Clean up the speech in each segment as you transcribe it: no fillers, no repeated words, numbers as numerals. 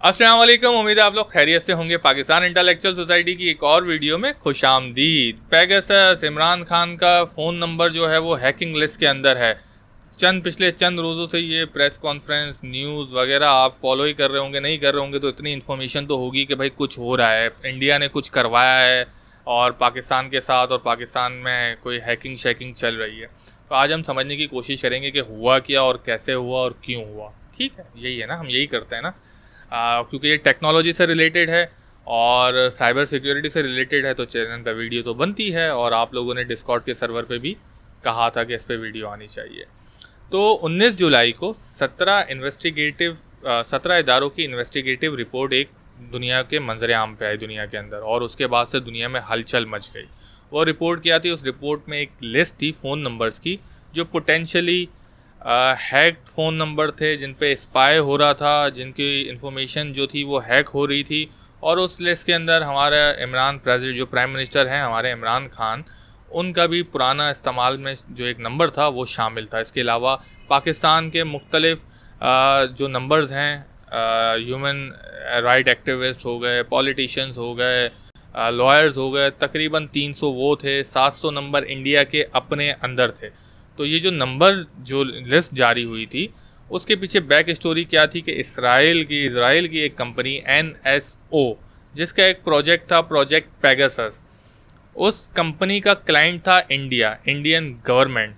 अस्सलाम वालेकुम। उम्मीद है आप लोग खैरियत से होंगे। पाकिस्तान इंटेलेक्चुअल सोसाइटी की एक और वीडियो में खुशामदीद। पेगासस इमरान खान का फ़ोन नंबर जो है वो हैकिंग लिस्ट के अंदर है। पिछले चंद रोज़ों से ये प्रेस कॉन्फ्रेंस न्यूज़ वगैरह आप फॉलो ही कर रहे होंगे, नहीं कर रहे होंगे तो इतनी इन्फॉर्मेशन तो होगी कि भाई कुछ हो रहा है, इंडिया ने कुछ करवाया है और पाकिस्तान के साथ, और पाकिस्तान में कोई हैकिंग शैकिंग चल रही है। तो आज हम समझने की कोशिश करेंगे कि हुआ क्या और कैसे हुआ और क्यों हुआ। ठीक है, यही है ना, हम यही करते हैं ना। क्योंकि ये टेक्नोलॉजी से रिलेटेड है और साइबर सिक्योरिटी से रिलेटेड है तो चैनल पे वीडियो तो बनती है, और आप लोगों ने डिस्कॉर्ड के सर्वर पे भी कहा था कि इस पे वीडियो आनी चाहिए। तो 19 जुलाई को 17 इदारों की इन्वेस्टिगेटिव रिपोर्ट एक दुनिया के मंजर आम पे आई दुनिया के अंदर, और उसके बाद से दुनिया में हलचल मच गई। वो रिपोर्ट क्या थी? उस रिपोर्ट में एक लिस्ट थी फ़ोन नंबर्स की जो पोटेंशली हैक्ड फ़ोन नंबर थे, जिन पे स्पाई हो रहा था, जिनकी इन्फॉर्मेशन जो थी वो हैक हो रही थी। और उस लिस्ट के अंदर हमारा प्रेसिडेंट जो प्राइम मिनिस्टर हैं हमारे इमरान खान, उनका भी पुराना इस्तेमाल में जो एक नंबर था वो शामिल था। इसके अलावा पाकिस्तान के मुख्तलिफ जो नंबर्स हैं, ह्यूमन राइट एक्टिविस्ट हो गए, पॉलिटिशियंस हो गए, लॉयर्स हो गए, तकरीबन 300 वो थे। 700 नंबर इंडिया के अपने अंदर थे। तो ये जो नंबर जो लिस्ट जारी हुई थी उसके पीछे बैक स्टोरी क्या थी कि इसराइल की एक कंपनी NSO, जिसका एक प्रोजेक्ट था, प्रोजेक्ट पेगासस, उस कंपनी का क्लाइंट था इंडियन गवर्नमेंट।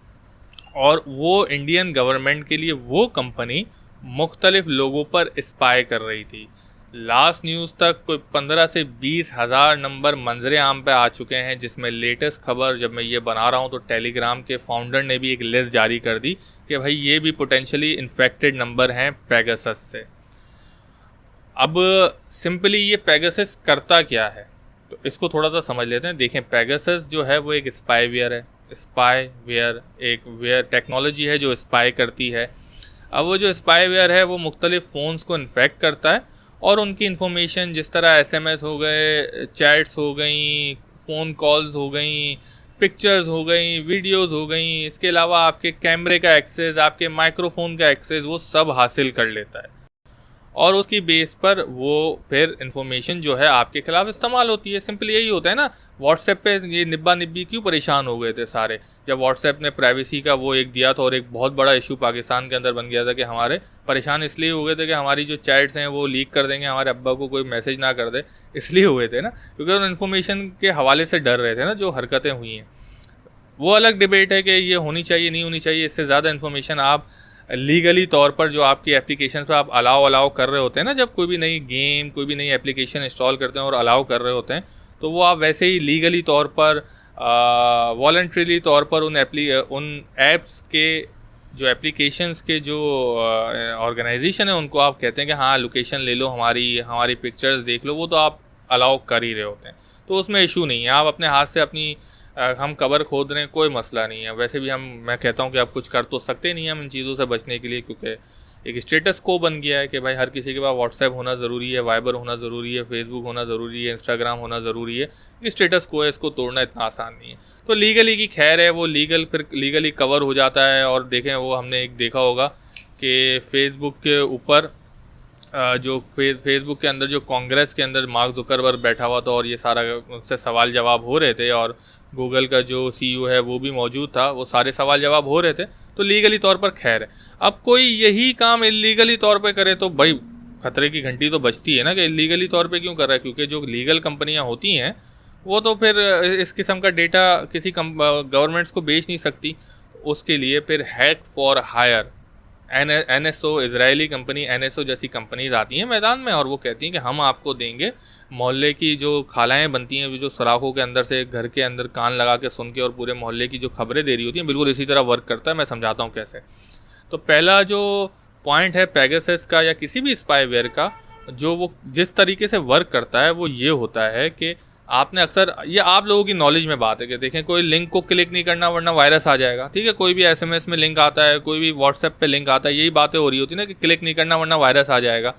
और वो इंडियन गवर्नमेंट के लिए वो कंपनी मुख्तलिफ लोगों पर स्पाई कर रही थी। लास्ट न्यूज़ तक कोई 15 से 20 हज़ार नंबर मंजरे आम पे आ चुके हैं, जिसमें लेटेस्ट खबर जब मैं ये बना रहा हूँ तो टेलीग्राम के फाउंडर ने भी एक लिस्ट जारी कर दी कि भाई ये भी पोटेंशली इन्फेक्टेड नंबर हैं पेगासस से। अब सिंपली ये पेगासस करता क्या है तो इसको थोड़ा सा समझ लेते हैं। देखें, पेगासस जो है वो एक स्पाईवेयर है। स्पाईवेयर एक वेयर टेक्नोलॉजी है जो स्पाई करती है। अब वो जो स्पाईवेयर है वो मुख्तलिफ फ़ोन्स को इन्फेक्ट करता है और उनकी इन्फॉर्मेशन, जिस तरह SMS हो गए, चैट्स हो गई, फ़ोन कॉल्स हो गई, पिक्चर्स हो गई, वीडियोस हो गई, इसके अलावा आपके कैमरे का एक्सेस, आपके माइक्रोफोन का एक्सेस, वो सब हासिल कर लेता है। और उसकी बेस पर वो फिर इन्फॉर्मेशन जो है आपके खिलाफ इस्तेमाल होती है। सिंपल यही होता है ना। व्हाट्सएप पे ये निब्बा निब्बी क्यों परेशान हो गए थे सारे, जब व्हाट्सएप ने प्राइवेसी का वो एक दिया था, और एक बहुत बड़ा इशू पाकिस्तान के अंदर बन गया था कि हमारे परेशान इसलिए हो गए थे कि हमारी जो चैट्स हैं वो लीक कर देंगे, हमारे अब्बा को कोई मैसेज ना कर दे, इसलिए हुए थे ना, क्योंकि उन इन्फॉर्मेशन के हवाले से डर रहे थे ना। जो हरकतें हुई हैं वो अलग डिबेट है कि ये होनी चाहिए नहीं होनी चाहिए। इससे ज़्यादा इन्फॉर्मेशन आप लीगली तौर पर जो आपकी एप्लीकेशन पे आप अलाउ कर रहे होते हैं ना, जब कोई भी नई गेम, कोई भी नई एप्लीकेशन इंस्टॉल करते हैं और अलाउ कर रहे होते हैं, तो वो आप वैसे ही लीगली तौर पर, वॉलंटरीली तौर पर उन ऐप्स के जो एप्लीकेशंस के जो ऑर्गेनाइजेशन है उनको आप कहते हैं कि हाँ लोकेशन ले लो, हमारी पिक्चर्स देख लो, वो तो आप अलाउ कर ही रहे होते हैं। तो उसमें इशू नहीं है। आप अपने हाथ से अपनी हम कबर खोद रहे हैं, कोई मसला नहीं है। वैसे भी मैं कहता हूँ कि आप कुछ कर तो सकते नहीं हैं हम इन चीज़ों से बचने के लिए, क्योंकि एक स्टेटस को बन गया है कि भाई हर किसी के पास व्हाट्सएप होना ज़रूरी है, वाइबर होना ज़रूरी है, फेसबुक होना ज़रूरी है, इंस्टाग्राम होना ज़रूरी है। ये स्टेटस को है, इसको तोड़ना इतना आसान नहीं है। तो लीगली की खैर है, वो फिर लीगली कवर हो जाता है। और देखें, वो हमने एक देखा होगा कि फेसबुक के ऊपर जो फेसबुक के अंदर जो कांग्रेस के अंदर मार्क जुकरबर्ग बैठा हुआ था और ये सारा उससे सवाल जवाब हो रहे थे, और गूगल का जो CEO है वो भी मौजूद था, वो सारे सवाल जवाब हो रहे थे। तो लीगली तौर पर खैर है। अब कोई यही काम इलीगली तौर पे करे तो भाई खतरे की घंटी तो बजती है ना कि इलीगली तौर पे क्यों कर रहा है, क्योंकि जो लीगल कंपनियां होती हैं वो तो फिर इस किस्म का डेटा किसी गवर्नमेंट्स को बेच नहीं सकती। उसके लिए फिर hack for hire NSO, Israeli company NSO जैसी कंपनीज आती हैं मैदान में, और वो कहती हैं कि हम आपको देंगे। मोहल्ले की जो खालाएँ बनती हैं, जो सुराखों के अंदर से घर के अंदर कान लगा के सुन के और पूरे मोहल्ले की जो खबरें दे रही होती हैं, बिल्कुल इसी तरह वर्क करता है। मैं समझाता हूँ कैसे। तो पहला जो पॉइंट है पेगासस का या किसी भी स्पाईवेयर का, जो वो जिस तरीके से वर्क करता है वो ये होता है कि आपने अक्सर, ये आप लोगों की नॉलेज में बात है कि देखें, कोई लिंक को क्लिक नहीं करना वरना वायरस आ जाएगा। ठीक है, कोई भी SMS में लिंक आता है, कोई भी व्हाट्सएप पे लिंक आता है, यही बातें हो रही होती है ना कि क्लिक नहीं करना वरना वायरस आ जाएगा।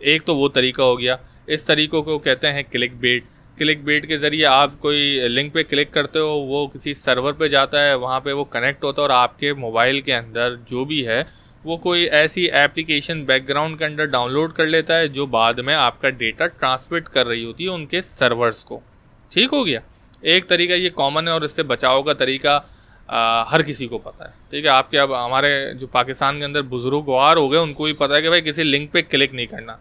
एक तो वो तरीका हो गया। इस तरीक़ों को कहते हैं क्लिक बेट के ज़रिए आप कोई लिंक पे क्लिक करते हो, वो किसी सर्वर पे जाता है, वहाँ पे वो कनेक्ट होता है और आपके मोबाइल के अंदर जो भी है वो कोई ऐसी एप्लीकेशन बैकग्राउंड के अंदर डाउनलोड कर लेता है जो बाद में आपका डेटा ट्रांसमिट कर रही होती है उनके सर्वर्स को। ठीक हो गया, एक तरीका ये कॉमन है और इससे बचाव का तरीका हर किसी को पता है। ठीक है, आपके अब हमारे जो पाकिस्तान के अंदर बुजुर्गवार हो गए उनको भी पता है कि भाई किसी लिंक पे क्लिक नहीं करना।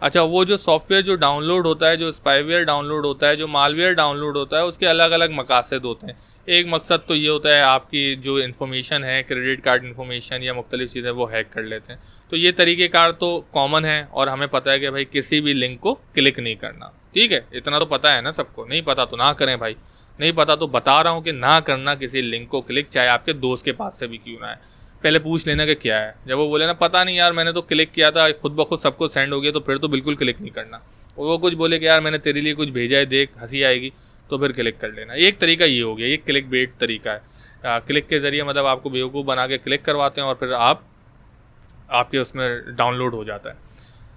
अच्छा, वो जो सॉफ्टवेयर जो डाउनलोड होता है, जो स्पाईवेयर डाउनलोड होता है, जो मालवेयर डाउनलोड होता है, उसके अलग अलग मकासद होते हैं। एक मकसद तो ये होता है आपकी जो इन्फॉर्मेशन है, क्रेडिट कार्ड इन्फॉर्मेशन या मुख्तलिफ चीज़ें, वो हैक कर लेते हैं। तो ये तरीक़ेकार तो कॉमन है और हमें पता है कि भाई किसी भी लिंक को क्लिक नहीं करना। ठीक है, इतना तो पता है ना सबको। नहीं पता तो ना करें भाई, नहीं पता तो बता रहा हूँ कि ना करना किसी लिंक को क्लिक, चाहे आपके दोस्त के पास से भी क्यों ना है। पहले पूछ लेना कि क्या है। जब वो बोले ना पता नहीं यार मैंने तो क्लिक किया था, खुद ब खुद सबको सेंड हो गया, तो फिर तो बिल्कुल क्लिक नहीं करना। और वो कुछ बोले कि यार मैंने तेरे लिए कुछ भेजा है, देख हंसी आएगी, तो फिर क्लिक कर लेना। एक तरीका ये हो गया, ये क्लिक बेट तरीका है। क्लिक के ज़रिए मतलब आपको बेवकूफ़ बना के क्लिक करवाते हैं और फिर आपके उसमें डाउनलोड हो जाता है।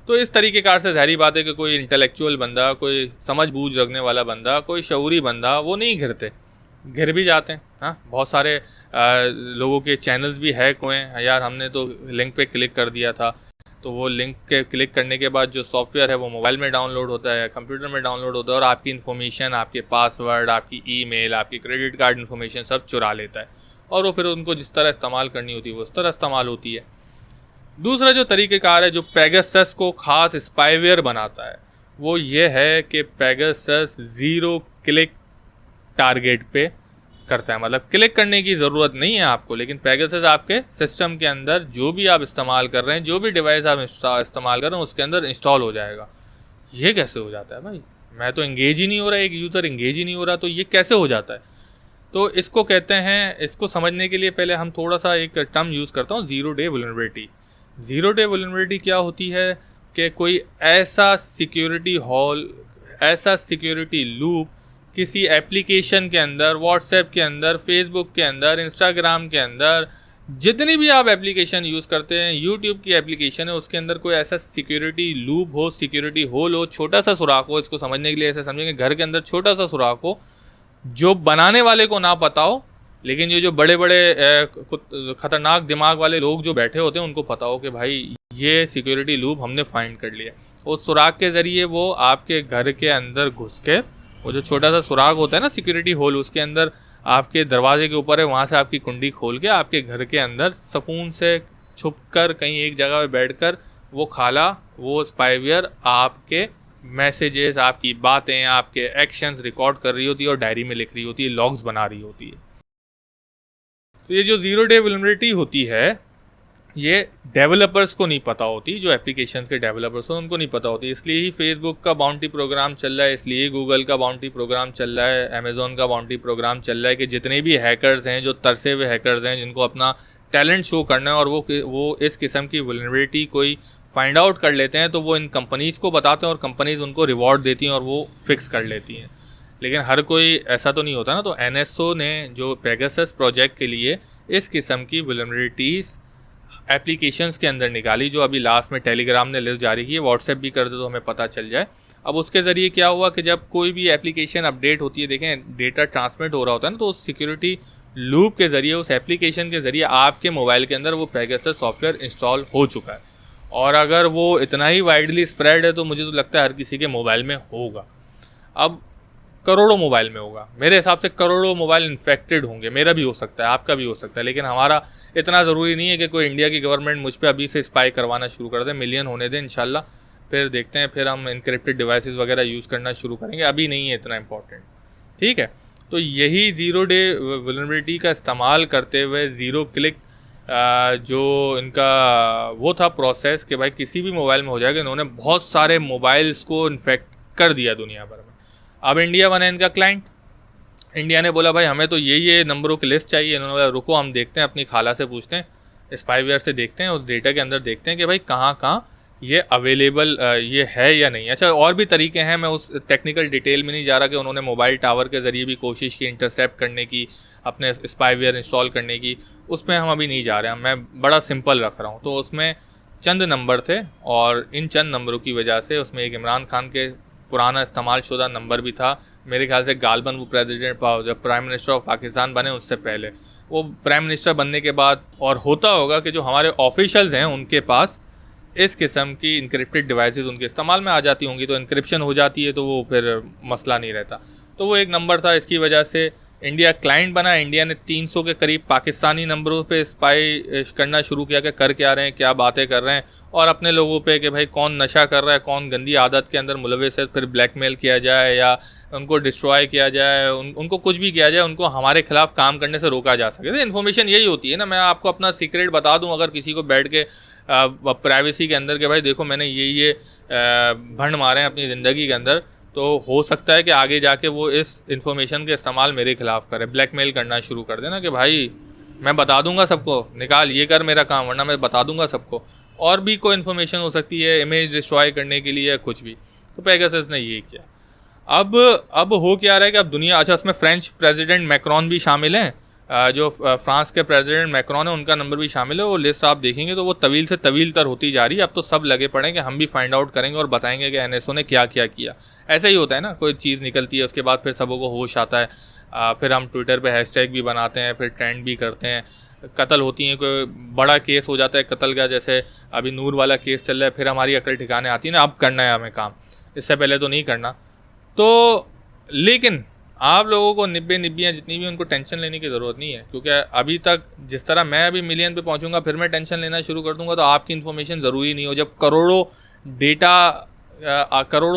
तो इस तरीक़ेकार से ज़ाहिर बात है कि कोई इंटेलेक्चुअल बंदा, कोई समझ बूझ रखने वाला बंदा, कोई शऊरी बंदा, वो नहीं घिरते, घिर भी जाते हैं। हाँ, बहुत सारे लोगों के चैनल्स भी हैक हुए हैं। यार हमने तो लिंक पे क्लिक कर दिया था, तो वो लिंक के क्लिक करने के बाद जो सॉफ्टवेयर है वो मोबाइल में डाउनलोड होता है, कंप्यूटर में डाउनलोड होता है और आपकी इन्फॉर्मेशन, आपके पासवर्ड, आपकी ईमेल, आपकी क्रेडिट कार्ड इन्फॉर्मेशन सब चुरा लेता है और वो फिर उनको जिस तरह इस्तेमाल करनी होती है वो उस तरह इस्तेमाल होती है। दूसरा जो तरीक़ेकार है जो पेगासस को ख़ास स्पाईवेयर बनाता है वो ये है कि पेगासस 0 क्लिक टारगेट पे करता है। मतलब क्लिक करने की ज़रूरत नहीं है आपको, लेकिन पेगासस आपके सिस्टम के अंदर जो भी आप इस्तेमाल कर रहे हैं, जो भी डिवाइस आप इस्तेमाल कर रहे हैं उसके अंदर इंस्टॉल हो जाएगा। ये कैसे हो जाता है भाई? मैं तो इंगेज ही नहीं हो रहा, एक यूज़र इंगेज ही नहीं हो रहा, तो ये कैसे हो जाता है? तो इसको कहते हैं, इसको समझने के लिए पहले हम थोड़ा सा एक टर्म यूज़ करता हूँ, 0 डे वल्नरेबिलिटी। 0 डे वल्नरेबिलिटी क्या होती है कि कोई ऐसा सिक्योरिटी होल, ऐसा सिक्योरिटी लूप किसी एप्लीकेशन के अंदर, व्हाट्सएप के अंदर, फेसबुक के अंदर, इंस्टाग्राम के अंदर, जितनी भी आप एप्लीकेशन यूज़ करते हैं, यूट्यूब की एप्लीकेशन है, उसके अंदर कोई ऐसा सिक्योरिटी लूप हो, सिक्योरिटी होल हो, छोटा सा सुराख हो। इसको समझने के लिए ऐसे समझेंगे, घर के अंदर छोटा सा सुराख हो जो बनाने वाले को ना पता हो, लेकिन ये जो बड़े बड़े ख़तरनाक दिमाग वाले लोग जो बैठे होते हैं उनको पता हो कि भाई ये सिक्योरिटी लूप हमने फाइंड कर लिया। उस सुराख के ज़रिए वो आपके घर के अंदर घुस के, वो जो छोटा सा सुराग होता है ना सिक्योरिटी होल, उसके अंदर आपके दरवाजे के ऊपर है, वहाँ से आपकी कुंडी खोल के आपके घर के अंदर सुकून से छुप कर कहीं एक जगह पे बैठकर वो खाला, वो स्पाईवेयर आपके मैसेजेस, आपकी बातें, आपके एक्शंस रिकॉर्ड कर रही होती है और डायरी में लिख रही होती है, लॉग्स बना रही होती है। तो ये जो 0 डे वल्नरेबिलिटी होती है ये डेवलपर्स को नहीं पता होती, जो एप्लीकेशंस के डेवलपर्स हैं उनको नहीं पता होती। इसलिए ही फेसबुक का बाउंटी प्रोग्राम चल रहा है, इसलिए गूगल का बाउंटी प्रोग्राम चल रहा है, अमेज़ॉन का बाउंटी प्रोग्राम चल रहा है कि जितने भी हैकर्स हैं, जो तरसे हुए हैकर्स हैं, जिनको अपना टैलेंट शो करना है और वो इस किस्म की वल्नरेबिलिटी कोई फाइंड आउट कर लेते हैं, तो वो इन कंपनीज़ को बताते हैं और कंपनीज़ उनको रिवॉर्ड देती हैं और वो फिक्स कर लेती हैं। लेकिन हर कोई ऐसा तो नहीं होता ना। तो NSO ने जो पेगासस प्रोजेक्ट के लिए इस किस्म की वल्नरेबिलिटीज़ एप्लीकेशंस के अंदर निकाली, जो अभी लास्ट में टेलीग्राम ने लिस्ट जारी की है, व्हाट्सएप भी कर दे तो हमें पता चल जाए। अब उसके ज़रिए क्या हुआ कि जब कोई भी एप्लीकेशन अपडेट होती है, देखें डेटा ट्रांसमिट हो रहा होता है ना, तो उस सिक्योरिटी लूप के ज़रिए, उस एप्लीकेशन के ज़रिए आपके मोबाइल के अंदर वो पेगासस सॉफ्टवेयर इंस्टॉल हो चुका है। और अगर वो इतना ही वाइडली स्प्रेड है तो मुझे तो लगता है हर किसी के मोबाइल में होगा। अब करोड़ों मोबाइल में होगा, मेरे हिसाब से करोड़ों मोबाइल इन्फेक्टेड होंगे। मेरा भी हो सकता है, आपका भी हो सकता है, लेकिन हमारा इतना ज़रूरी नहीं है कि कोई इंडिया की गवर्नमेंट मुझ पे अभी से स्पाई करवाना शुरू कर दे। मिलियन होने दें इंशाल्लाह, फिर देखते हैं, फिर हम इनक्रिप्टेड डिवाइसेस वगैरह यूज़ करना शुरू करेंगे, अभी नहीं है इतना इंपॉर्टेंट। ठीक है, तो यही 0 डे वल्नरेबिलिटी का इस्तेमाल करते हुए 0 क्लिक जो इनका वो था प्रोसेस कि भाई किसी भी मोबाइल में हो जाएगा, इन्होंने बहुत सारे मोबाइल्स को इन्फेक्ट कर दिया दुनिया भर में। अब इंडिया बना इनका क्लाइंट, इंडिया ने बोला भाई हमें तो ये नंबरों की लिस्ट चाहिए। इन्होंने बोला रुको हम देखते हैं, अपनी खाला से पूछते हैं, स्पाईवेयर से देखते हैं, उस डेटा के अंदर देखते हैं कि भाई कहाँ ये अवेलेबल ये है या नहीं। अच्छा, और भी तरीके हैं, मैं उस टेक्निकल डिटेल में नहीं जा रहा कि उन्होंने मोबाइल टावर के ज़रिए भी कोशिश की इंटरसेप्ट करने की, अपने स्पाईवेयर इंस्टॉल करने की, उसमें हम अभी नहीं जा रहे हैं, मैं बड़ा सिंपल रख रहा हूँ। तो उसमें चंद नंबर थे और इन चंद नंबरों की वजह से उसमें एक इमरान खान के पुराना इस्तेमाल शुदा नंबर भी था, मेरे ख्याल से गालबन वो प्रेसिडेंट जब प्राइम मिनिस्टर ऑफ पाकिस्तान बने उससे पहले, वो प्राइम मिनिस्टर बनने के बाद और होता होगा कि जो हमारे ऑफिशियल्स हैं उनके पास इस किस्म की इनक्रिप्टेड डिवाइसेस उनके इस्तेमाल में आ जाती होंगी, तो इनक्रिप्शन हो जाती है, तो वो फिर मसला नहीं रहता। तो वो एक नंबर था, इसकी वजह से इंडिया क्लाइंट बना। इंडिया ने 300 के करीब पाकिस्तानी नंबरों पे स्पाई करना शुरू किया कि कर क्या रहे हैं, क्या बातें कर रहे हैं, और अपने लोगों पे कि भाई कौन नशा कर रहा है, कौन गंदी आदत के अंदर मुलविस है, फिर ब्लैकमेल किया जाए या उनको डिस्ट्रॉय किया जाए, उनको कुछ भी किया जाए, उनको हमारे खिलाफ काम करने से रोका जा सके। तो इन्फॉर्मेशन यही होती है ना। मैं आपको अपना सीक्रेट बता दूं अगर किसी को बैठ के प्राइवेसी के अंदर कि भाई देखो मैंने ये भंड मारे हैं अपनी ज़िंदगी के अंदर, तो हो सकता है कि आगे जाके वो इस इन्फॉर्मेशन के इस्तेमाल मेरे खिलाफ करे, ब्लैकमेल करना शुरू कर देना कि भाई मैं बता दूंगा सबको, निकाल ये कर मेरा काम, वरना मैं बता दूंगा सबको। और भी कोई इन्फॉर्मेशन हो सकती है इमेज डिस्ट्रॉय करने के लिए, कुछ भी। तो पेगासस ने ये किया। अब हो क्या रहा है कि अब दुनिया, अच्छा उसमें फ्रेंच प्रेसिडेंट मैक्रोन भी शामिल हैं, जो फ्रांस के प्रेसिडेंट मैक्रोन है उनका नंबर भी शामिल है। वो लिस्ट आप देखेंगे तो वो तवील से तवील तर होती जा रही है। अब तो सब लगे पड़े कि हम भी फाइंड आउट करेंगे और बताएंगे कि एनएसओ ने क्या क्या किया। ऐसा ही होता है ना, कोई चीज़ निकलती है उसके बाद फिर सबों को होश आता है, फिर हम ट्विटर पे हैशटैग भी बनाते हैं, फिर ट्रेंड भी करते हैं। कत्ल होती हैं, कोई बड़ा केस हो जाता है कत्ल का, जैसे अभी नूर वाला केस चल रहा है, फिर हमारी अकल ठिकाने आती है ना, अब करना है हमें काम, इससे पहले तो नहीं करना। तो लेकिन आप लोगों को निब्बियाँ जितनी भी उनको टेंशन लेने की ज़रूरत नहीं है, क्योंकि अभी तक जिस तरह मैं अभी मिलियन पे पहुंचूंगा फिर मैं टेंशन लेना शुरू कर दूंगा, तो आपकी इन्फॉर्मेशन ज़रूरी नहीं हो। जब करोड़ों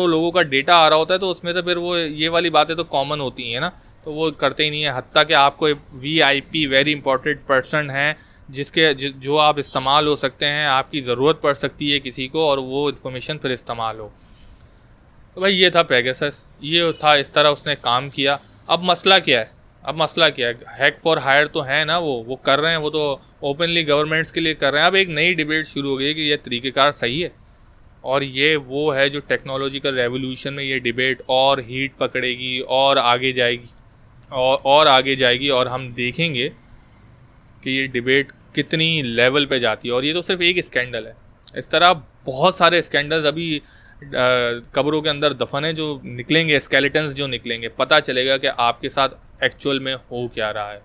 लोगों का डेटा आ रहा होता है तो उसमें से फिर वो ये वाली बातें तो कॉमन होती हैं ना, तो वो करते ही नहीं है। हत्ता कि आपको VIP वेरी इंपॉर्टेंट पर्सन है जो आप इस्तेमाल हो सकते हैं, आपकी ज़रूरत पड़ सकती है किसी को और वो इन्फॉर्मेशन फिर इस्तेमाल हो। तो भाई ये था पेगासस, ये था, इस तरह उसने काम किया। अब मसला क्या है? हैक फॉर हायर तो है ना, वो कर रहे हैं, वो तो ओपनली गवर्नमेंट्स के लिए कर रहे हैं। अब एक नई डिबेट शुरू हो गई कि ये तरीक़ेकार सही है, और ये वो है जो टेक्नोलॉजिकल रेवोल्यूशन में ये डिबेट और हीट पकड़ेगी और आगे जाएगी और आगे जाएगी, और हम देखेंगे कि ये डिबेट कितनी लेवल पे जाती है। और ये तो सिर्फ एक स्कैंडल है, इस तरह बहुत सारे स्कैंडल्स अभी कब्रों के अंदर दफन है जो निकलेंगे, स्केलेटन्स जो निकलेंगे, पता चलेगा कि आपके साथ एक्चुअल में हो क्या रहा है।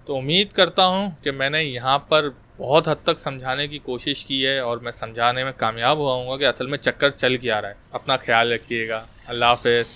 तो उम्मीद करता हूँ कि मैंने यहाँ पर बहुत हद तक समझाने की कोशिश की है और मैं समझाने में कामयाब हुआ हूँ कि असल में चक्कर चल क्या रहा है। अपना ख्याल रखिएगा। अल्लाह हाफ़िज़।